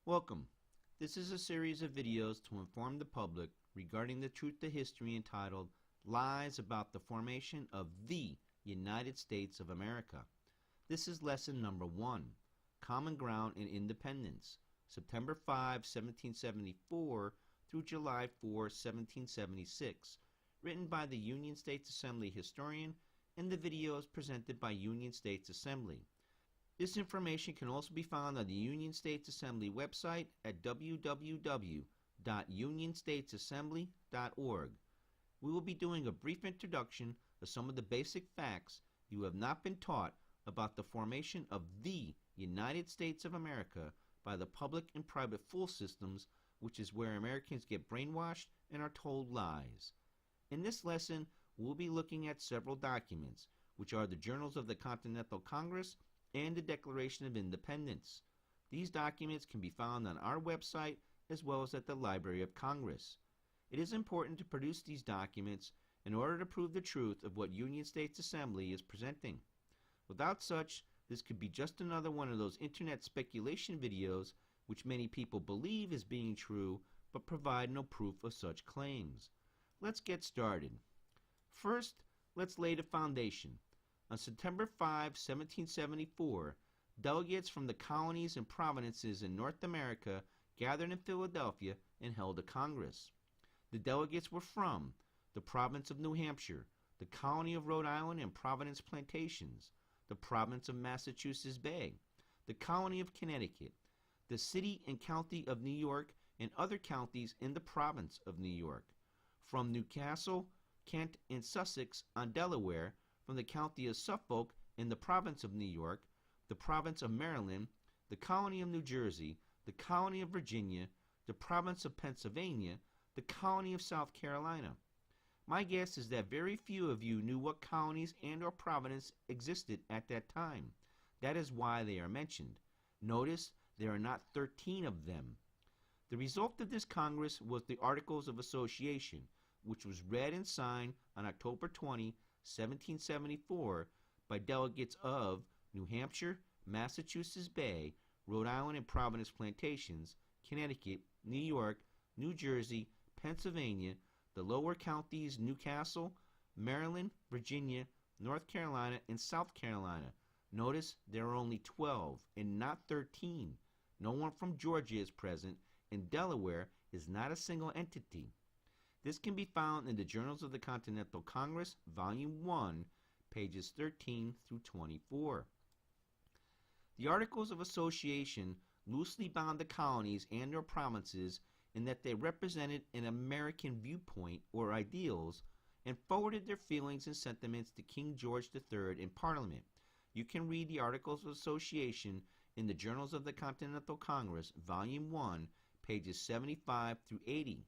Welcome. This is a series of videos to inform the public regarding the truth to history entitled Lies About the Formation of the United States of America. This is lesson number 1, Common Ground and Independence, September 5, 1774 through July 4, 1776, written by the Union States Assembly historian, and the video is presented by Union States Assembly. This information can also be found on the Union States Assembly website at www.unionstatesassembly.org. We will be doing a brief introduction of some of the basic facts you have not been taught about the formation of the United States of America by the public and private fool systems, which is where Americans get brainwashed and are told lies. In this lesson, we'll be looking at several documents, which are the Journals of the Continental Congress and the Declaration of Independence. These documents can be found on our website as well as at the Library of Congress. It is important to produce these documents in order to prove the truth of what Union States Assembly is presenting. Without such, this could be just another one of those internet speculation videos which many people believe is being true but provide no proof of such claims. Let's get started. First, let's lay the foundation. On September 5, 1774, delegates from the colonies and provinces in North America gathered in Philadelphia and held a Congress. The delegates were from the province of New Hampshire, the colony of Rhode Island and Providence Plantations, the province of Massachusetts Bay, the colony of Connecticut, the city and county of New York, and other counties in the province of New York, from Newcastle, Kent, and Sussex on Delaware, from the county of Suffolk in the province of New York, the province of Maryland, the colony of New Jersey, the colony of Virginia, the province of Pennsylvania, the colony of South Carolina. My guess is that very few of you knew what colonies and or provinces existed at that time. That is why they are mentioned. Notice there are not 13 of them. The result of this Congress was the Articles of Association, which was read and signed on October 20, 1774 by delegates of New Hampshire, Massachusetts Bay, Rhode Island and Providence Plantations, Connecticut, New York, New Jersey, Pennsylvania, the lower counties Newcastle, Maryland, Virginia, North Carolina, and South Carolina. Notice there are only 12 and not 13. No one from Georgia is present, and Delaware is not a single entity. This can be found in the Journals of the Continental Congress, Volume 1, pages 13 through 24. The Articles of Association loosely bound the colonies and their provinces in that they represented an American viewpoint or ideals and forwarded their feelings and sentiments to King George III in Parliament. You can read the Articles of Association in the Journals of the Continental Congress, Volume 1, pages 75 through 80.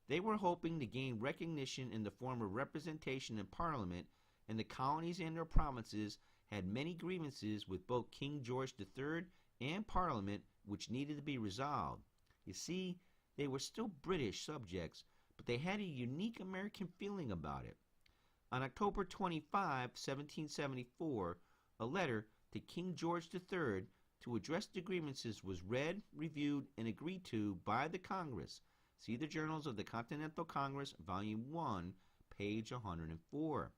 They were hoping to gain recognition in the form of representation in Parliament, and the colonies and their provinces had many grievances with both King George III and Parliament which needed to be resolved. You see, they were still British subjects, but they had a unique American feeling about it. On October 25, 1774, a letter to King George III to address the grievances was read, reviewed, and agreed to by the Congress. See the Journals of the Continental Congress, Volume 1, page 104.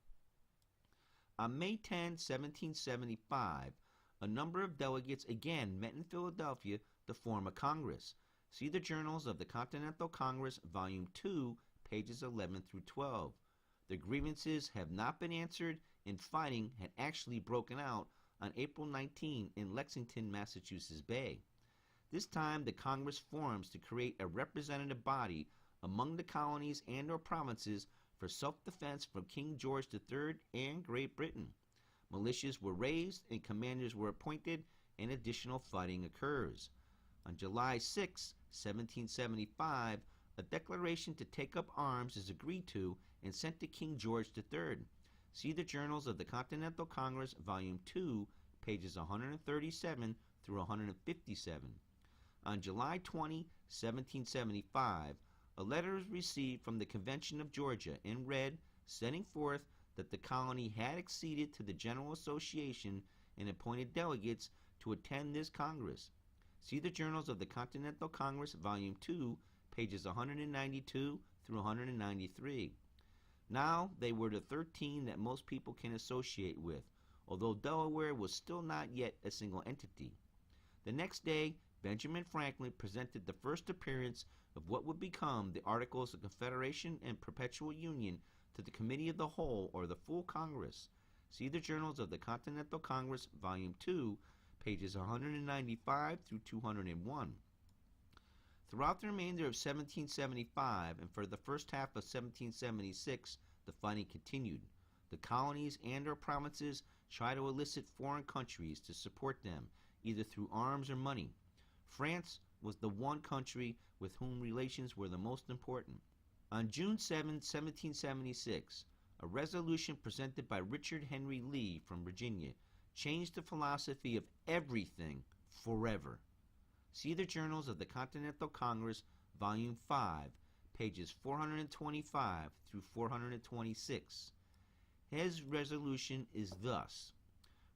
On May 10, 1775, a number of delegates again met in Philadelphia to form a Congress. See the Journals of the Continental Congress, Volume 2, pages 11 through 12. The grievances have not been answered, and fighting had actually broken out on April 19 in Lexington, Massachusetts Bay. This time, the Congress forms to create a representative body among the colonies and or provinces for self-defense from King George III and Great Britain. Militias were raised and commanders were appointed, and additional fighting occurs. On July 6, 1775, a declaration to take up arms is agreed to and sent to King George III. See the Journals of the Continental Congress, Volume 2, pages 137 through 157. On July 20, 1775, a letter was received from the Convention of Georgia and read, setting forth that the colony had acceded to the General Association and appointed delegates to attend this Congress. See the Journals of the Continental Congress, Volume 2, pages 192 through 193. Now they were the 13 that most people can associate with, although Delaware was still not yet a single entity. The next day, Benjamin Franklin presented the first appearance of what would become the Articles of Confederation and Perpetual Union to the Committee of the Whole, or the full Congress. See the Journals of the Continental Congress, Volume 2, pages 195 through 201. Throughout the remainder of 1775 and for the first half of 1776, the fighting continued. The colonies and or provinces tried to elicit foreign countries to support them, either through arms or money. France was the one country with whom relations were the most important. On June 7, 1776, a resolution presented by Richard Henry Lee from Virginia changed the philosophy of everything forever. See the Journals of the Continental Congress, Volume 5, pages 425 through 426. His resolution is thus: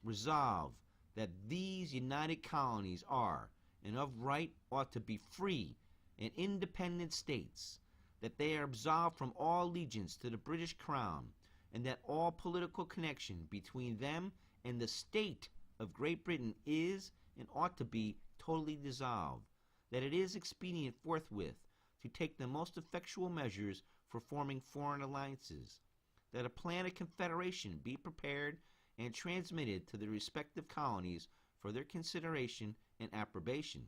Resolve that these united colonies are, and of right ought to be free and independent states, that they are absolved from all allegiance to the British Crown, and that all political connection between them and the state of Great Britain is and ought to be totally dissolved, that it is expedient forthwith to take the most effectual measures for forming foreign alliances, that a plan of confederation be prepared and transmitted to the respective colonies for their consideration and approbation.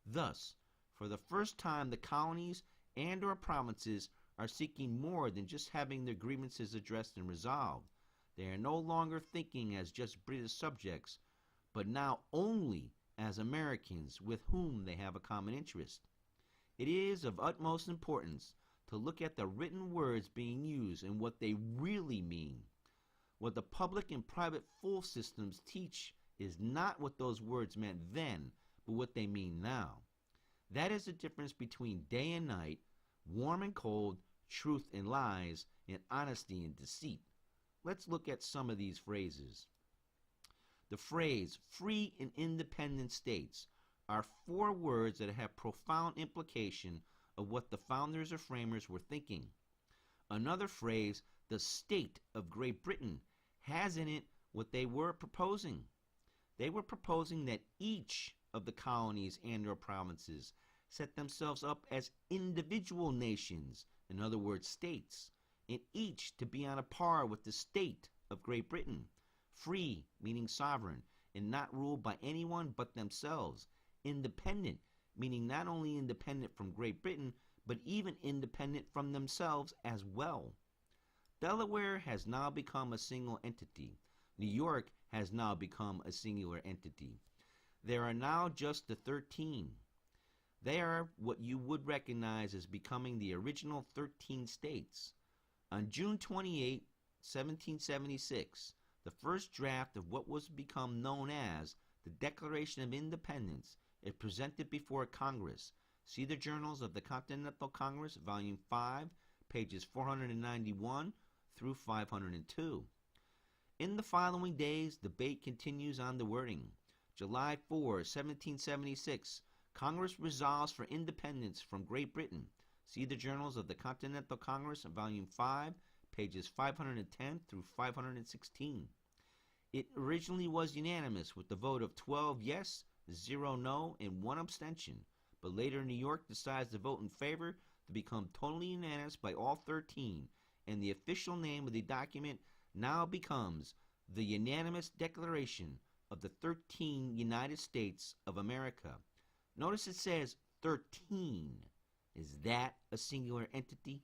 Thus, for the first time, the colonies and or provinces are seeking more than just having their grievances addressed and resolved. They are no longer thinking as just British subjects, but now only as Americans with whom they have a common interest. It is of utmost importance to look at the written words being used and what they really mean. What the public and private full systems teach is not what those words meant then, but what they mean now. That is the difference between day and night, warm and cold, truth and lies, and honesty and deceit. Let's look at some of these phrases. The phrase free and independent states are four words that have profound implication of what the founders or framers were thinking. Another phrase, the state of Great Britain, has in it what they were proposing. They were proposing that each of the colonies and or provinces set themselves up as individual nations, in other words states, and each to be on a par with the state of Great Britain, free meaning sovereign and not ruled by anyone but themselves, independent meaning not only independent from Great Britain but even independent from themselves as well. Delaware has now become a single entity. New York has now become a singular entity. There are now just the 13. They are what you would recognize as becoming the original 13 states. On June 28, 1776, the first draft of what was become known as the Declaration of Independence is presented before Congress. See the Journals of the Continental Congress, Volume 5, pages 491 through 502. In the following days, debate continues on the wording. July 4, 1776, Congress resolves for independence from Great Britain. See the Journals of the Continental Congress, Volume 5, pages 510 through 516. It originally was unanimous with the vote of 12 yes, 0 no, and 1 abstention, but later New York decides to vote in favor to become totally unanimous by all 13, and the official name of the document now becomes the Unanimous Declaration of the 13 United States of America. Notice it says 13. Is that a singular entity?